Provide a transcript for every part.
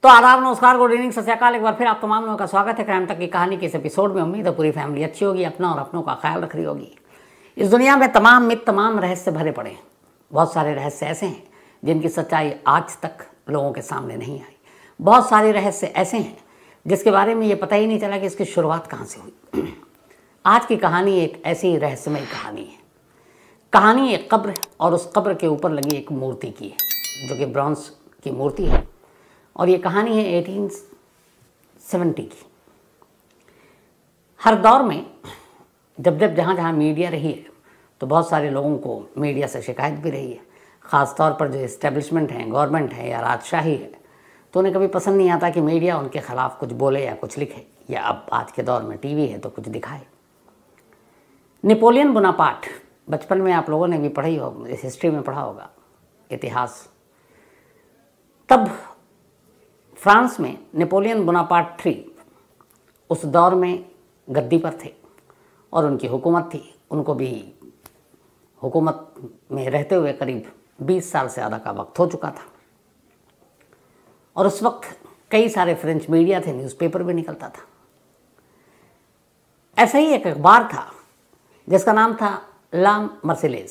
तो आदाब, नमस्कार, गुड इवनिंग, सत श्री अकाल। एक बार फिर आप तमाम लोगों का स्वागत है क्राइम तक की कहानी के इस एपिसोड में। उम्मीद है पूरी फैमिली अच्छी होगी, अपना और अपनों का ख्याल रख रही होगी। इस दुनिया में तमाम मिथ, तमाम रहस्य भरे पड़े हैं। बहुत सारे रहस्य ऐसे हैं जिनकी सच्चाई आज तक लोगों के सामने नहीं आई। बहुत सारे रहस्य ऐसे हैं जिसके बारे में ये पता ही नहीं चला कि इसकी शुरुआत कहाँ से हुई। आज की कहानी एक ऐसी रहस्यमय कहानी है। कहानी एक कब्र और उस कब्र के ऊपर लगी एक मूर्ति की है, जो कि ब्रॉन्ज की मूर्ति है। और ये कहानी है 1870 की। हर दौर में जब जहाँ मीडिया रही है तो बहुत सारे लोगों को मीडिया से शिकायत भी रही है। ख़ास तौर पर जो इस्टेब्लिशमेंट है, गवर्नमेंट है या राजशाही है, तो उन्हें कभी पसंद नहीं आता कि मीडिया उनके ख़िलाफ़ कुछ बोले या कुछ लिखे, या अब आज के दौर में टीवी है तो कुछ दिखाए। नेपोलियन बोनापार्ट, बचपन में आप लोगों ने भी पढ़ी हो, इस हिस्ट्री में पढ़ा होगा, इतिहास। तब फ्रांस में नेपोलियन बोनापार्ट 3 उस दौर में गद्दी पर थे और उनकी हुकूमत थी। उनको भी हुकूमत में रहते हुए करीब 20 साल से ज़्यादा का वक्त हो चुका था। और उस वक्त कई सारे फ्रेंच मीडिया थे, न्यूज़पेपर भी निकलता था। ऐसा ही एक अखबार था जिसका नाम था ला मर्सिलेज।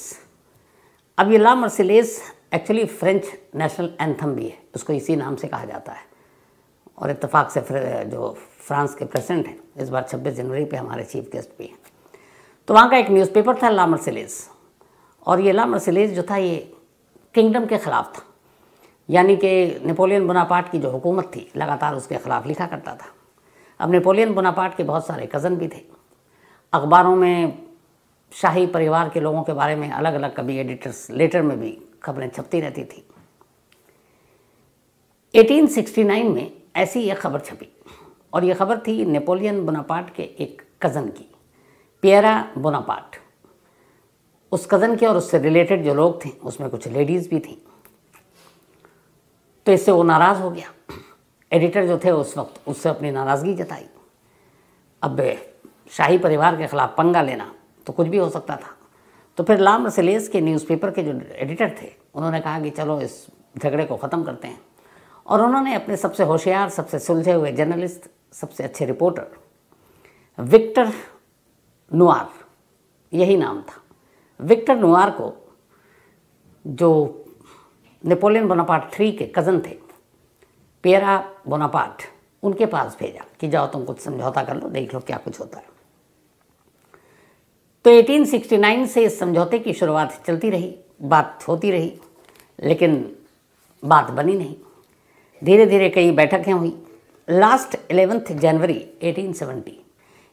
अब ये ला मर्सिलेज एक्चुअली फ्रेंच नेशनल एंथम भी है, उसको इसी नाम से कहा जाता है। और इत्तेफाक से जो फ्रांस के प्रेसिडेंट हैं, इस बार 26 जनवरी पे हमारे चीफ गेस्ट भी हैं। तो वहाँ का एक न्यूज़पेपर था ला मर्सिलेज। और ये ला मर्सिलेज जो था ये किंगडम के ख़िलाफ़ था, यानी कि नेपोलियन बोनापार्ट की जो हुकूमत थी लगातार उसके ख़िलाफ़ लिखा करता था। अब नेपोलियन बोनापार्ट के बहुत सारे कज़न भी थे। अखबारों में शाही परिवार के लोगों के बारे में अलग अलग कभी एडिटर्स लेटर में भी खबरें छपती रहती थी। 1869 में ऐसी एक खबर छपी, और ये खबर थी नेपोलियन बोनापार्ट के एक कज़न की, पियरा बोनापार्ट। उस कज़न के और उससे रिलेटेड जो लोग थे उसमें कुछ लेडीज़ भी थीं। तो इससे वो नाराज़ हो गया। एडिटर जो थे उस वक्त उससे अपनी नाराज़गी जताई। अब शाही परिवार के ख़िलाफ़ पंगा लेना तो कुछ भी हो सकता था। तो फिर ला मर्सिलेज के न्यूज़पेपर के जो एडिटर थे उन्होंने कहा कि चलो इस झगड़े को ख़त्म करते हैं। और उन्होंने अपने सबसे होशियार, सबसे सुलझे हुए जर्नलिस्ट, सबसे अच्छे रिपोर्टर विक्टर नुआर, यही नाम था, विक्टर नुआर को, जो नेपोलियन बोनापार्ट 3 के कज़न थे, पियरा बोनापार्ट, उनके पास भेजा कि जाओ तुम कुछ समझौता कर लो, देख लो क्या कुछ होता है। तो 1869 से इस समझौते की शुरुआत चलती रही, बात होती रही, लेकिन बात बनी नहीं। धीरे धीरे कई बैठकें हुई। लास्ट 11 जनवरी 1870,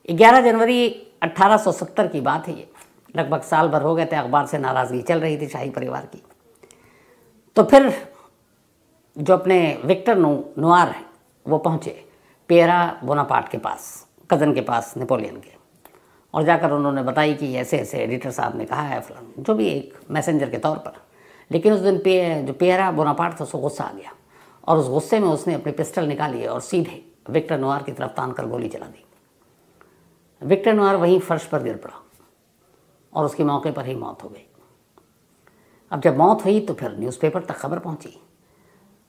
11 जनवरी 1870 की बात है ये। लगभग साल भर हो गए थे, अखबार से नाराज़गी चल रही थी शाही परिवार की। तो फिर जो अपने विक्टर नुआर हैं वो पहुँचे पियरा बोनापार्ट के पास, कज़न के पास नेपोलियन के, और जाकर उन्होंने बताई कि ऐसे ऐसे एडिटर साहब ने कहा है फलान, जो भी एक मैसेंजर के तौर पर। लेकिन उस दिन जो पियरा बोनापार्ट था उसको गुस्सा आ गया, और उस गुस्से में उसने अपनी पिस्टल निकाली और सीधे विक्टर नुआर की तरफ तान कर गोली चला दी। विक्टर नुआर वहीं फर्श पर गिर पड़ा और उसकी मौके पर ही मौत हो गई। अब जब मौत हुई तो फिर न्यूज़पेपर तक खबर पहुंची।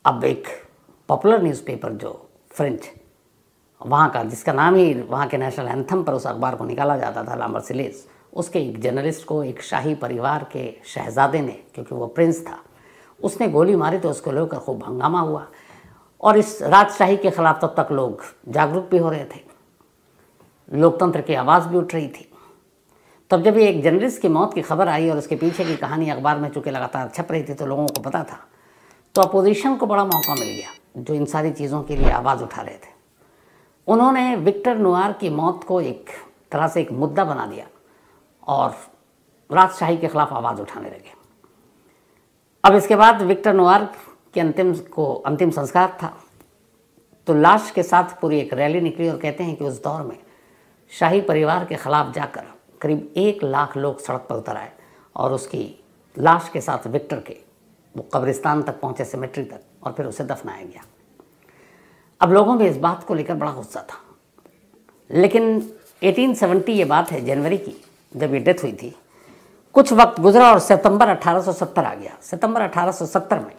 अब एक पॉपुलर न्यूज़पेपर जो फ्रेंच वहाँ का, जिसका नाम ही वहाँ के नेशनल एंथम पर उस अखबार को निकाला जाता था, ला मर्सिलेज, उसके एक जर्नलिस्ट को एक शाही परिवार के शहजादे ने, क्योंकि वो प्रिंस था, उसने गोली मारी। तो उसको लेकर खूब हंगामा हुआ और इस राजशाही के ख़िलाफ़ तब तक लोग जागरूक भी हो रहे थे, लोकतंत्र की आवाज़ भी उठ रही थी। तब जब ये एक जर्नलिस्ट की मौत की खबर आई और उसके पीछे की कहानी अखबार में चूँकि लगातार छप रही थी तो लोगों को पता था, तो अपोजिशन को बड़ा मौका मिल गया, जो इन सारी चीज़ों के लिए आवाज़ उठा रहे थे। उन्होंने विक्टर नुआर की मौत को एक तरह से एक मुद्दा बना दिया और राजशाही के ख़िलाफ़ आवाज़ उठाने लगे। अब इसके बाद विक्टर नुआर के अंतिम संस्कार था, तो लाश के साथ पूरी एक रैली निकली। और कहते हैं कि उस दौर में शाही परिवार के ख़िलाफ़ जाकर करीब 1 लाख लोग सड़क पर उतर आए और उसकी लाश के साथ विक्टर के वो कब्रिस्तान तक पहुँचे, सेमेट्री तक, और फिर उसे दफनाया गया। अब लोगों में इस बात को लेकर बड़ा गुस्सा था। लेकिन 1870 ये बात है, जनवरी की, जब ये डेथ हुई थी, कुछ वक्त गुजरा और सितंबर 1870 आ गया। सितंबर 1870 में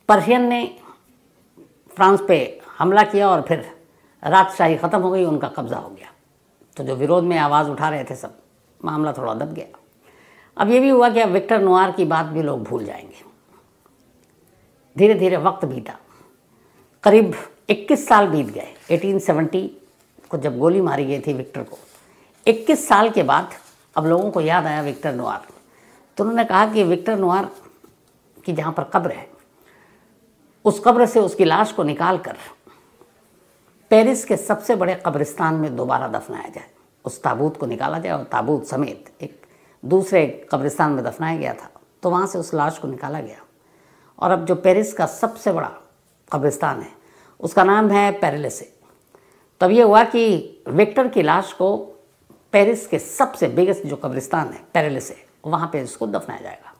पर्शियन ने फ्रांस पे हमला किया और फिर राजशाही ख़त्म हो गई, उनका कब्ज़ा हो गया। तो जो विरोध में आवाज़ उठा रहे थे सब, मामला थोड़ा दब गया। अब ये भी हुआ कि अब विक्टर नुआर की बात भी लोग भूल जाएंगे। धीरे धीरे वक्त बीता, करीब 21 साल बीत गए। 1870 को जब गोली मारी गई थी विक्टर को, 21 साल के बाद अब लोगों को याद आया विक्टर नुआर। तो उन्होंने कहा कि विक्टर नुआर की जहाँ पर कब्र है, उस कब्र से उसकी लाश को निकाल कर पेरिस के सबसे बड़े कब्रिस्तान में दोबारा दफनाया जाए। उस ताबूत को निकाला जाए और ताबूत समेत एक दूसरे कब्रिस्तान में दफनाया गया था, तो वहाँ से उस लाश को निकाला गया। और अब जो पेरिस का सबसे बड़ा कब्रिस्तान है उसका नाम है पेरेलिसे। तब ये हुआ कि विक्टर की लाश को पेरिस के सबसे बिगेस्ट जो कब्रिस्तान है पेरेलिसे, वहाँ पे उसको दफनाया जाएगा।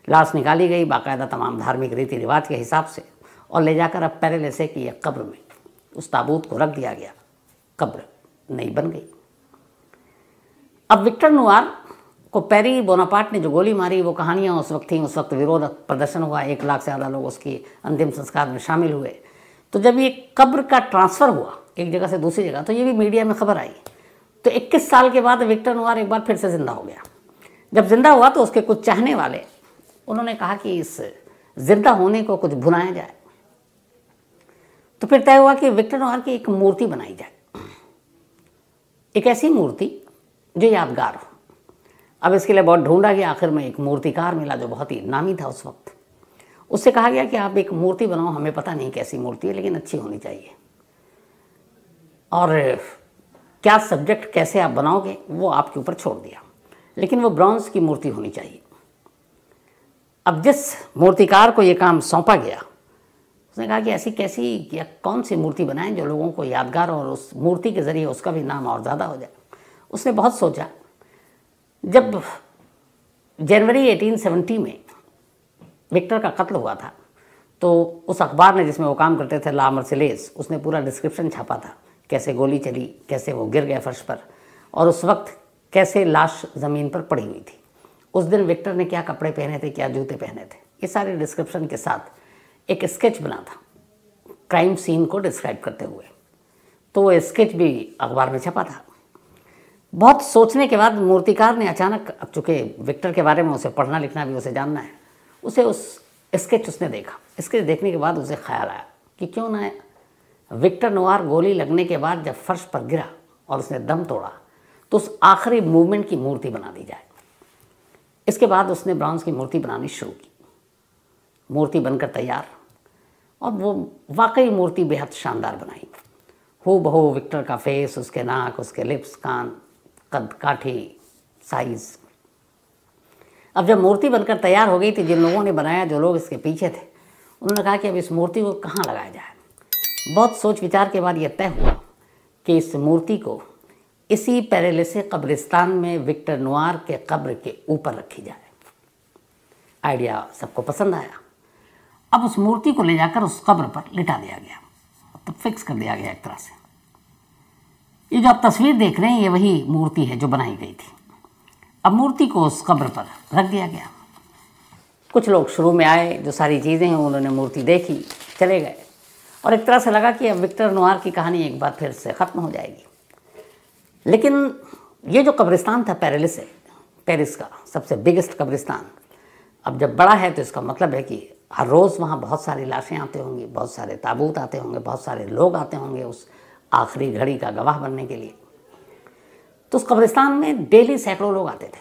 लाश निकाली गई बाकायदा तमाम धार्मिक रीति रिवाज के हिसाब से, और ले जाकर अब पेरेलिसे की एक कब्र में उस ताबूत को रख दिया गया। कब्र नई बन गई। अब विक्टर नुआर को पेरी बोनापार्ट ने जो गोली मारी, वो कहानियाँ उस वक्त थी। उस वक्त विरोध प्रदर्शन हुआ, 1 लाख से ज़्यादा लोग उसकी अंतिम संस्कार में शामिल हुए। तो जब ये कब्र का ट्रांसफ़र हुआ एक जगह से दूसरी जगह, तो ये भी मीडिया में खबर आई। तो 21 साल के बाद विक्टर नुआर एक बार फिर से ज़िंदा हो गया। जब जिंदा हुआ तो उसके कुछ चाहने वाले, उन्होंने कहा कि इस जिंदा होने को कुछ भुनाया जाए। तो फिर तय हुआ कि विक्टर नुआर की एक मूर्ति बनाई जाए, एक ऐसी मूर्ति जो यादगार हो। अब इसके लिए बहुत ढूंढा गया, आखिर में एक मूर्तिकार मिला जो बहुत ही नामी था उस वक्त। उससे कहा गया कि आप एक मूर्ति बनाओ, हमें पता नहीं कैसी मूर्ति है लेकिन अच्छी होनी चाहिए, और क्या सब्जेक्ट कैसे आप बनाओगे वो आपके ऊपर छोड़ दिया, लेकिन वो ब्रॉन्ज की मूर्ति होनी चाहिए। अब जिस मूर्तिकार को ये काम सौंपा गया, उसने कहा कि ऐसी कैसी या कौन सी मूर्ति बनाएं जो लोगों को यादगार और उस मूर्ति के ज़रिए उसका भी नाम और ज़्यादा हो जाए। उसने बहुत सोचा। जब जनवरी 1870 में विक्टर का कत्ल हुआ था, तो उस अखबार ने जिसमें वो काम करते थे, ला मर्सिलेज, उसने पूरा डिस्क्रिप्शन छापा था, कैसे गोली चली, कैसे वो गिर गए फर्श पर, और उस वक्त कैसे लाश ज़मीन पर पड़ी हुई थी। उस दिन विक्टर ने क्या कपड़े पहने थे, क्या जूते पहने थे, ये सारे डिस्क्रिप्शन के साथ एक स्केच बना था क्राइम सीन को डिस्क्राइब करते हुए। तो वो स्केच भी अखबार में छपा था। बहुत सोचने के बाद मूर्तिकार ने अचानक, अब चूँकि विक्टर के बारे में उसे पढ़ना लिखना भी उसे जानना है, उसे उस स्केच उसने देखा। स्केच देखने के बाद उसे ख्याल आया कि क्यों ना विक्टर नुआर गोली लगने के बाद जब फर्श पर गिरा और उसने दम तोड़ा, तो उस आखिरी मूवमेंट की मूर्ति बना दी जाए। इसके बाद उसने ब्रॉन्ज की मूर्ति बनानी शुरू की। मूर्ति बनकर तैयार, और वो वाकई मूर्ति बेहद शानदार बनाई। हूबहू विक्टर का फेस, उसके नाक, उसके लिप्स, कान, कद काठी, साइज़। अब जब मूर्ति बनकर तैयार हो गई थी, जिन लोगों ने बनाया, जो लोग इसके पीछे थे, उन्होंने कहा कि अब इस मूर्ति को कहाँ लगाया जाए। बहुत सोच विचार के बाद यह तय हुआ कि इस मूर्ति को इसी पेरेलिसे कब्रिस्तान में विक्टर नुआर के कब्र के ऊपर रखी जाए। आइडिया सबको पसंद आया। अब उस मूर्ति को ले जाकर उस कब्र पर लिटा दिया गया, तो फिक्स कर दिया गया एक तरह से। ये जो आप तस्वीर देख रहे हैं, ये वही मूर्ति है जो बनाई गई थी। अब मूर्ति को उस कब्र पर रख दिया गया। कुछ लोग शुरू में आए, जो सारी चीज़ें हैं उन्होंने मूर्ति देखी, चले गए, और एक तरह से लगा कि अब विक्टर नुआर की कहानी एक बार फिर से ख़त्म हो जाएगी। लेकिन ये जो कब्रिस्तान था पेरेलिसे, पेरिस का सबसे बिगेस्ट कब्रिस्तान, अब जब बड़ा है तो इसका मतलब है कि हर रोज़ वहाँ बहुत सारी लाशें आते होंगी, बहुत सारे ताबूत आते होंगे, बहुत सारे लोग आते होंगे उस आखिरी घड़ी का गवाह बनने के लिए। तो उस कब्रिस्तान में डेली सैकड़ों लोग आते थे,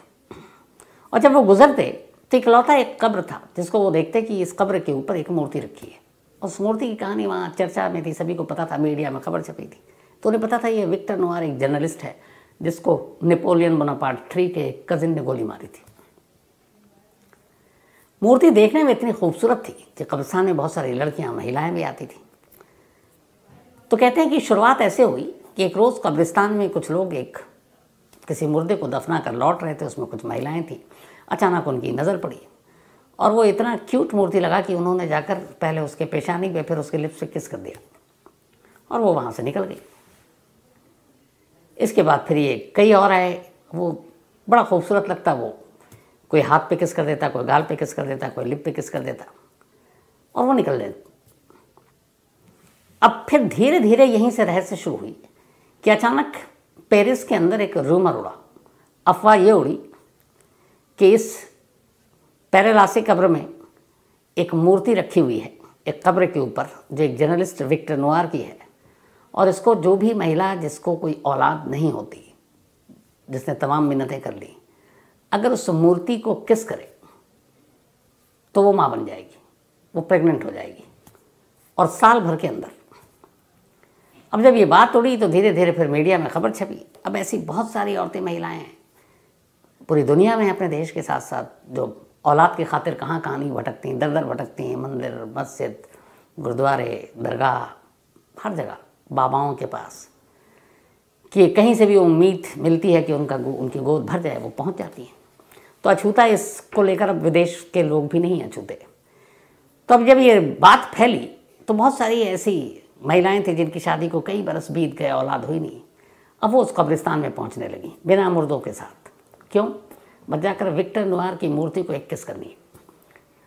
और जब वो गुजरते तो इकलौता एक कब्र था जिसको वो देखते कि इस कब्र के ऊपर एक मूर्ति रखी है। उस मूर्ति की कहानी वहाँ चर्चा में थी, सभी को पता था, मीडिया में खबर छपी थी। तो उन्हें पता था ये विक्टर नुआर एक जर्नलिस्ट है जिसको नेपोलियन बोनापार्ट 3 के कजिन ने गोली मारी थी। मूर्ति देखने में इतनी खूबसूरत थी कि कब्रिस्तान में बहुत सारी लड़कियां, महिलाएं भी आती थी। तो कहते हैं कि शुरुआत ऐसे हुई कि एक रोज़ कब्रिस्तान में कुछ लोग किसी मुर्दे को दफना कर लौट रहे थे, उसमें कुछ महिलाएं थी। अचानक उनकी नज़र पड़ी, और वो इतना क्यूट मूर्ति लगा कि उन्होंने जाकर पहले उसके पेशानी पे, फिर उसके लिप्स पे किस कर दिया, और वो वहाँ से निकल गई। इसके बाद फिर ये कई और आए, वो बड़ा खूबसूरत लगता, वो कोई हाथ पे किस कर देता, कोई गाल पे किस कर देता, कोई लिप पे किस कर देता, और वो निकल गए। अब फिर धीरे धीरे यहीं से रहस्य शुरू हुई कि अचानक पेरिस के अंदर एक रूमर उड़ा, अफवाह ये उड़ी कि इस पेरेलासी कब्र में एक मूर्ति रखी हुई है एक कब्र के ऊपर, जो एक जर्नलिस्ट विक्टर नोआर की है, और इसको जो भी महिला जिसको कोई औलाद नहीं होती, जिसने तमाम मिन्नतें कर ली, अगर उस मूर्ति को किस करे तो वो माँ बन जाएगी, वो प्रेग्नेंट हो जाएगी, और साल भर के अंदर। अब जब ये बात उड़ी तो धीरे धीरे फिर मीडिया में खबर छपी। अब ऐसी बहुत सारी औरतें, महिलाएं हैं पूरी दुनिया में, अपने देश के साथ साथ, जो औलाद की खातिर कहाँ कहाँ नहीं भटकती हैं, दर दर भटकती हैं, मंदिर, मस्जिद, गुरुद्वारे, दरगाह, हर जगह बाबाओं के पास, कि कहीं से भी उम्मीद मिलती है कि उनकी गोद भर जाए, वो पहुंच जाती हैं। तो अछूता इसको लेकर अब विदेश के लोग भी नहीं अछूते। तो अब जब ये बात फैली तो बहुत सारी ऐसी महिलाएं थी जिनकी शादी को कई बरस बीत गए, औलाद हुई नहीं। अब वो उस कब्रिस्तान में पहुंचने लगी बिना मुर्दों के साथ। क्यों? बस जाकर विक्टर नोआर की मूर्ति को एक किस करनी है,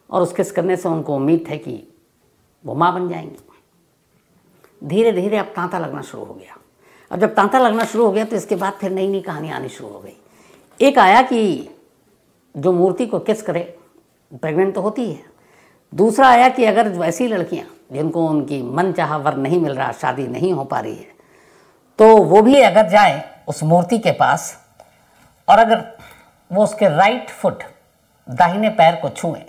और उस किस करने से उनको उम्मीद है कि वो माँ बन जाएंगी। धीरे धीरे अब तांता लगना शुरू हो गया। अब जब तांता लगना शुरू हो गया तो इसके बाद फिर नई नई कहानी आनी शुरू हो गई। एक आया कि जो मूर्ति को किस करे प्रेग्नेंट तो होती है। दूसरा आया कि अगर वैसी लड़कियां जिनको उनकी मन चाहा वर नहीं मिल रहा, शादी नहीं हो पा रही है, तो वो भी अगर जाए उस मूर्ति के पास और अगर वो उसके राइट फुट, दाहिने पैर को छुए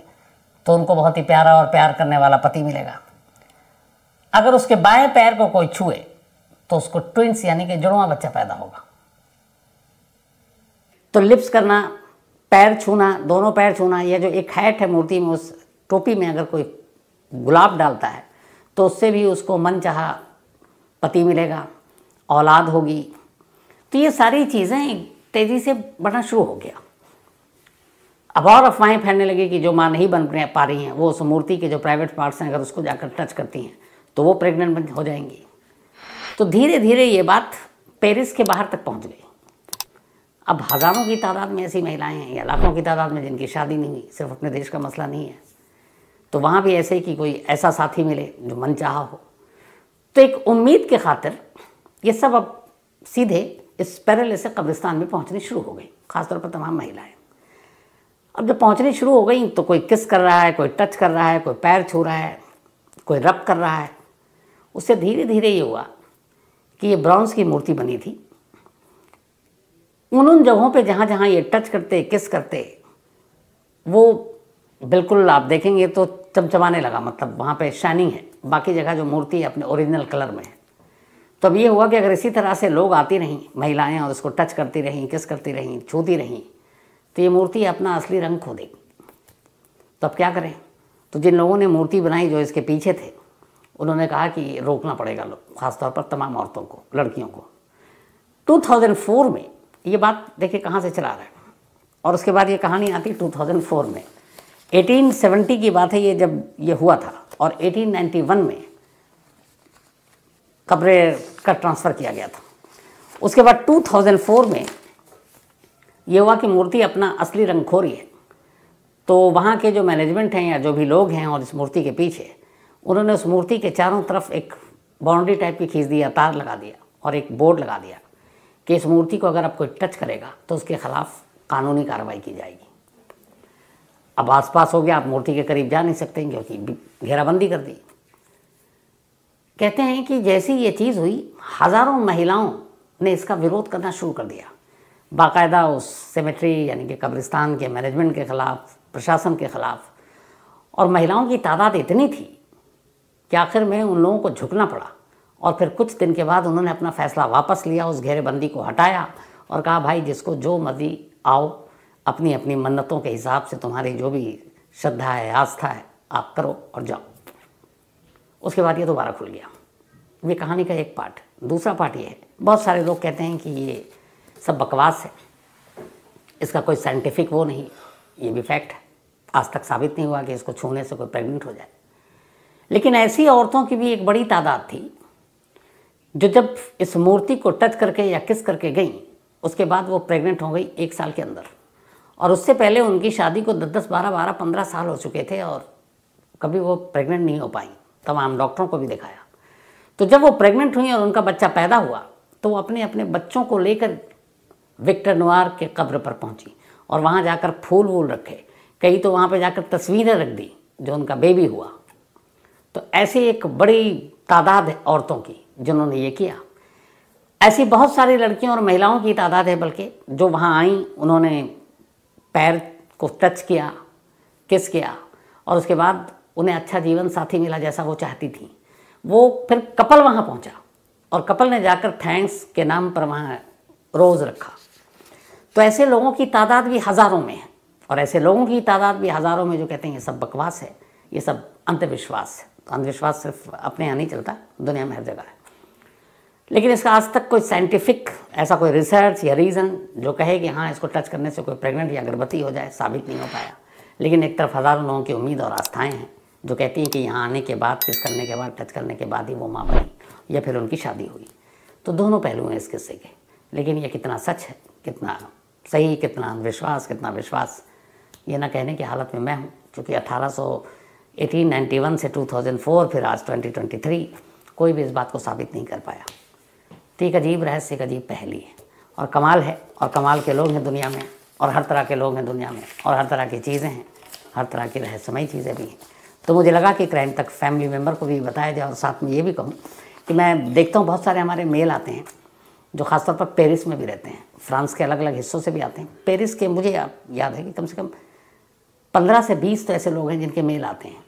तो उनको बहुत ही प्यारा और प्यार करने वाला पति मिलेगा। अगर उसके बाएं पैर को कोई छुए तो उसको ट्विंस यानी कि जुड़वा बच्चा पैदा होगा। तो लिप्स करना, पैर छूना, दोनों पैर छूना, या जो एक हैट है मूर्ति में, उस टोपी में अगर कोई गुलाब डालता है तो उससे भी उसको मन चाहा पति मिलेगा, औलाद होगी। तो ये सारी चीज़ें तेज़ी से बढ़ना शुरू हो गया। अब और अफवाहें फैलने लगी कि जो माँ नहीं बन पा रही हैं वो उस मूर्ति के जो प्राइवेट पार्ट्स हैं अगर उसको जाकर टच करती हैं तो वो प्रेग्नेंट हो जाएंगी। तो धीरे धीरे ये बात पेरिस के बाहर तक पहुंच गई। अब हज़ारों की तादाद में ऐसी महिलाएं हैं या लाखों की तादाद में जिनकी शादी नहीं हुई। सिर्फ अपने देश का मसला नहीं है, तो वहाँ भी ऐसे ही कि कोई ऐसा साथी मिले जो मन चाहा हो। तो एक उम्मीद के खातिर ये सब अब सीधे इस पेरेलासी कब्रिस्तान में पहुँचनी शुरू हो गई, ख़ासतौर पर तमाम महिलाएं। अब जब पहुँचनी शुरू हो गई तो कोई किस कर रहा है, कोई टच कर रहा है, कोई पैर छू रहा है, कोई रब कर रहा है। उससे धीरे धीरे ये हुआ कि ये ब्रॉन्ज की मूर्ति बनी थी। उन जगहों पे जहाँ जहाँ ये टच करते, किस करते, वो बिल्कुल आप देखेंगे तो चमचमाने लगा, मतलब वहाँ पे शाइनिंग है। बाकी जगह जो मूर्ति है अपने ओरिजिनल कलर में है। तो अब ये हुआ कि अगर इसी तरह से लोग आती रहीं महिलाएं और उसको टच करती रहीं, किस करती रहीं, छूती रहीं, तो ये मूर्ति अपना असली रंग खो देगी। तो अब क्या करें? तो जिन लोगों ने मूर्ति बनाई, जो इसके पीछे थे, उन्होंने कहा कि रोकना पड़ेगा लोग, ख़ासतौर पर तमाम औरतों को, लड़कियों को। 2004 में ये बात देखिए कहाँ से चला रहा है। और उसके बाद ये कहानी आती 2004 में। 1870 की बात है ये, जब ये हुआ था, और 1891 में कब्र का ट्रांसफ़र किया गया था। उसके बाद 2004 में ये हुआ कि मूर्ति अपना असली रंग खो रही है। तो वहाँ के जो मैनेजमेंट हैं या जो भी लोग हैं और इस मूर्ति के पीछे, उन्होंने उस मूर्ति के चारों तरफ एक बाउंड्री टाइप की खींच दिया, तार लगा दिया और एक बोर्ड लगा दिया कि इस मूर्ति को अगर आप कोई टच करेगा तो उसके खिलाफ कानूनी कार्रवाई की जाएगी। अब आसपास हो गया, आप मूर्ति के करीब जा नहीं सकते क्योंकि घेराबंदी कर दी। कहते हैं कि जैसी ये चीज़ हुई, हज़ारों महिलाओं ने इसका विरोध करना शुरू कर दिया, बाकायदा उस सेमेट्री यानी कि कब्रिस्तान के मैनेजमेंट के ख़िलाफ़, प्रशासन के ख़िलाफ़। और महिलाओं की तादाद इतनी थी कि आखिर में उन लोगों को झुकना पड़ा। और फिर कुछ दिन के बाद उन्होंने अपना फ़ैसला वापस लिया, उस घेरेबंदी को हटाया और कहा भाई जिसको जो मर्जी आओ, अपनी अपनी मन्नतों के हिसाब से तुम्हारी जो भी श्रद्धा है, आस्था है, आप करो और जाओ। उसके बाद ये दोबारा खुल गया। ये कहानी का एक पार्ट। दूसरा पार्ट ये है, बहुत सारे लोग कहते हैं कि ये सब बकवास है, इसका कोई साइंटिफिक वो नहीं, ये भी फैक्ट है। आज तक साबित नहीं हुआ कि इसको छूने से कोई प्रेग्नेंट हो जाए। लेकिन ऐसी औरतों की भी एक बड़ी तादाद थी जो जब इस मूर्ति को टच करके या किस करके गई, उसके बाद वो प्रेग्नेंट हो गई 1 साल के अंदर। और उससे पहले उनकी शादी को 10-10, 12-12, 15 साल हो चुके थे और कभी वो प्रेग्नेंट नहीं हो पाई। तमाम डॉक्टरों को भी दिखाया। तो जब वो प्रेग्नेंट हुई और उनका बच्चा पैदा हुआ तो वो अपने अपने बच्चों को लेकर विक्टर नोयर के कब्र पर पहुंची और वहाँ जाकर फूल वूल रखे, कई तो वहाँ पे जाकर तस्वीरें रख दी जो उनका बेबी हुआ। तो ऐसे एक बड़ी तादाद है औरतों की जिन्होंने ये किया। ऐसी बहुत सारी लड़कियों और महिलाओं की तादाद है बल्कि जो वहाँ आई, उन्होंने पैर को टच किया, किस किया और उसके बाद उन्हें अच्छा जीवन साथी मिला जैसा वो चाहती थी। वो फिर कपल वहाँ पहुँचा और कपल ने जाकर थैंक्स के नाम पर वहाँ रोज़ रखा। तो ऐसे लोगों की तादाद भी हज़ारों में है और ऐसे लोगों की तादाद भी हज़ारों में जो कहते हैं ये सब बकवास है, ये सब अंधविश्वास है। तो अंधविश्वास सिर्फ अपने यहाँ नहीं चलता, दुनिया में हर जगह है। लेकिन इसका आज तक कोई साइंटिफिक ऐसा कोई रिसर्च या रीज़न जो कहे कि हाँ इसको टच करने से कोई प्रेग्नेंट या गर्भवती हो जाए, साबित नहीं हो पाया। लेकिन एक तरफ हज़ारों लोगों की उम्मीद और आस्थाएँ हैं जो कहती हैं कि यहाँ आने के बाद, किस करने के बाद, टच करने के बाद ही वो माँ बनी या फिर उनकी शादी हुई। तो दोनों पहलू हैं इस किस्से के। लेकिन ये कितना सच है, कितना सही, कितना अंधविश्वास, कितना विश्वास, ये ना कहने की हालत में मैं हूँ। क्योंकि 1891 से 2004 फिर आज 2023 कोई भी इस बात को साबित नहीं कर पाया। तो एक अजीब रहस्य, एक अजीब पहेली है और कमाल है। और कमाल के लोग हैं दुनिया में और हर तरह के लोग हैं दुनिया में और हर तरह की चीज़ें हैं, हर तरह की रहस्यमयी चीज़ें भी हैं। तो मुझे लगा कि क्राइम तक फैमिली मेम्बर को भी बताया जाए और साथ में ये भी कहूँ कि मैं देखता हूँ बहुत सारे हमारे मेल आते हैं जो ख़ासतौर पर पेरिस में भी रहते हैं, फ्रांस के अलग अलग हिस्सों से भी आते हैं। पेरिस के मुझे याद है कि कम से कम 15 से 20 तो ऐसे लोग हैं जिनके मेल आते हैं।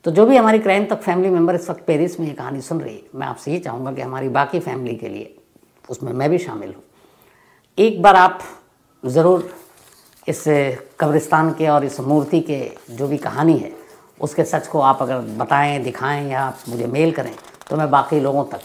तो जो भी हमारी क्राइम तक फैमिली मेम्बर इस वक्त पेरिस में ये कहानी सुन रही है, मैं आपसे ये चाहूँगा कि हमारी बाकी फैमिली के लिए, उसमें मैं भी शामिल हूँ, एक बार आप ज़रूर इस कब्रिस्तान के और इस मूर्ति के जो भी कहानी है उसके सच को आप अगर बताएं, दिखाएं या आप मुझे मेल करें तो मैं बाकी लोगों तक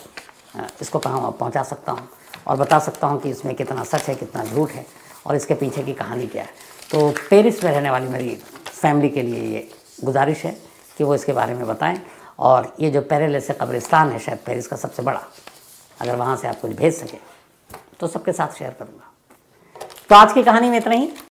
इसको पहुंचा सकता हूं और बता सकता हूं कि इसमें कितना सच है, कितना झूठ है और इसके पीछे की कहानी क्या है। तो पेरिस में रहने वाली मेरी फैमिली के लिए ये गुजारिश है कि वो इसके बारे में बताएं। और ये जो पेरेलेस कब्रिस्तान है शायद पेरिस का सबसे बड़ा, अगर वहाँ से आप कुछ भेज सकें तो सबके साथ शेयर करूँगा। तो आज की कहानी में इतना ही।